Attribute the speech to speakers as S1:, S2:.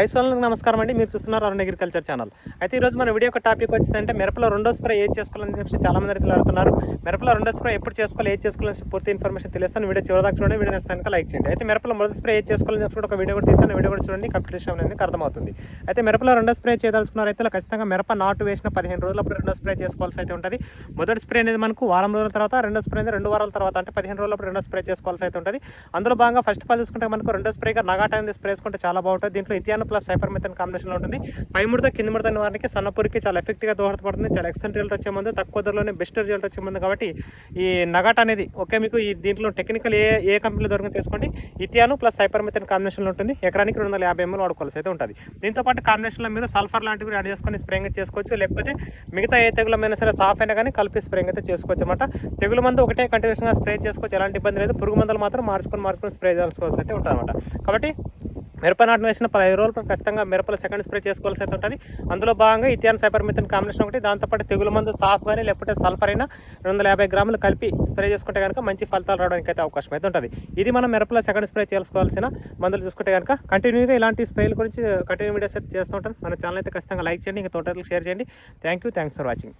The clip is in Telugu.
S1: రైతులకు నమస్కారం అండి. మీరు చూస్తున్నారు అరుణ్ అగ్రికల్చర్ ఛానల్. అయితే ఈరోజు మన వీడియో ఒక టాపిక్ వచ్చిందంటే మిరపలో రెండో స్ప్రే ఏది చేసుకోవాలని చెప్పి చాలా మంది రైతులు అడుగుతున్నారు. మిరపలో రెండో స్ప్రే ఎప్పుడు చేసుకోవాలి, ఏది చేసుకోవాలని పూర్తి ఇన్ఫర్మేషన్ తెలియస్తాను. వీడియో చివరిదాకా చూడండి. వీడియో నచ్చితే లైక్ చేయండి. అయితే మిరపలో మొదటి స్ప్రే ఏది చేసుకోవాలని చెప్పి ఒక వీడియో కూడా తీసాను. వీడియో కూడా చూడండి, కంప్లీట్ అనేది అర్థమవుతుంది. అయితే మిరపలో రెండో స్ప్రే చేయదలుచుకున్న రైతులు ఖచ్చితంగా మిరప నాటు వేసిన 15 రోజులప్పుడు రెండో స్ప్రే చేసుకోవాల్సి అయితే ఉంటుంది. మొదటి స్ప్రే అనేది మనకు వారం రోజుల తర్వాత, రెండో స్ప్రే అనేది 2 వారాల తర్వాత, అంటే 15 రోజులప్పుడు రెండో స్ప్రే చేసుకోవాల్సి అయితే ఉంటుంది. అందులో భాగంగా ఫస్ట్ ఆఫ్ ఆల్ చూసుకుంటే మనకు రెండో స్ప్రేగా నగాట అనేది స్ప్రే చేసుకుంటే చాలా బాగుంటుంది. దీంట్లో ఇథియాన్ ప్లస్ సైపర్మెథాన్ కాంబినేషన్లో ఉంటుంది. పై ముడత కింద ముడత నివారణకి సన్నపూరికి చాలా ఎఫెక్ట్గా దోహదపడుతుంది. చాలా ఎక్సలెంట్ రిజల్ట్ వచ్చే ముందు, తక్కువ ధరలోనే బెస్ట్ రిజల్ట్ వచ్చే ముందు. కాబట్టి ఈ నగాట అనేది ఓకే, మీకు ఈ దీంట్లో టెక్నికల్ ఏ కంపెనీలో దొరికిన తీసుకోండి. ఇథియాన్ ప్లస్ సైపర్మెథాన్ కాంబినేషన్లో ఉంటుంది. ఎకరానికి 250 ml వాడుకోవాల్సి అయితే ఉంటుంది. దీంతో పాటు కాంబినేషన్లో మీరు సల్ఫర్ లాంటివి యాడ్ చేసుకొని స్ప్రేయింగ్ చేసుకోవచ్చు. లేకపోతే మిగతా ఏ తెగులమైనా సరే సాఫ్ అయినా కానీ కలిపి స్ప్రేయింగ్ అయితే చేసుకోవచ్చు అనమాట. తెగులు మందు ఒకటే కంటిన్యూషన్గా స్ప్రే చేసుకోవచ్చు, ఎలాంటి ఇబ్బంది లేదు. పురుగు మందులు మాత్రం మార్చుకొని స్ప్రే చేసుకోవాల్సి అయితే ఉంటుంది అనమాట. కాబట్టి మిరప నాటు వేసిన 15 రోజులు ఖచ్చితంగా మిరపలో సెకండ్ స్ప్రే చేసుకోవాల్సి అయితే ఉంటుంది. అందులో భాగంగా ఇథియాన్ సైపర్మెథాన్ కాంబినేషన్ ఒకటి, దాంతోపాటు తెగులు మందు సాఫ్ కానీ లేకపోతే సల్ఫర్ అయినా 250 గ్రాములు కలిపి స్ప్రే చేసుకుంటే కనుక మంచి ఫలితాలు రావడానికి అయితే అవకాశం అయితే ఉంటుంది. ఇది మనం మిరపలో సెకండ్ స్ప్రే చేసుకోవాల్సిన మందులు చూసుకుంటే కనుక కంటిన్యూగా ఇలాంటి స్ప్రేల గురించి కంటిన్యూ వీడియోస్ అయితే చేస్తూ ఉంటాను. మన ఛానల్ అయితే ఖచ్చితంగా లైక్ చేయండి, ఇంకా తోటలకు షేర్ చేయండి. Thanks for watching.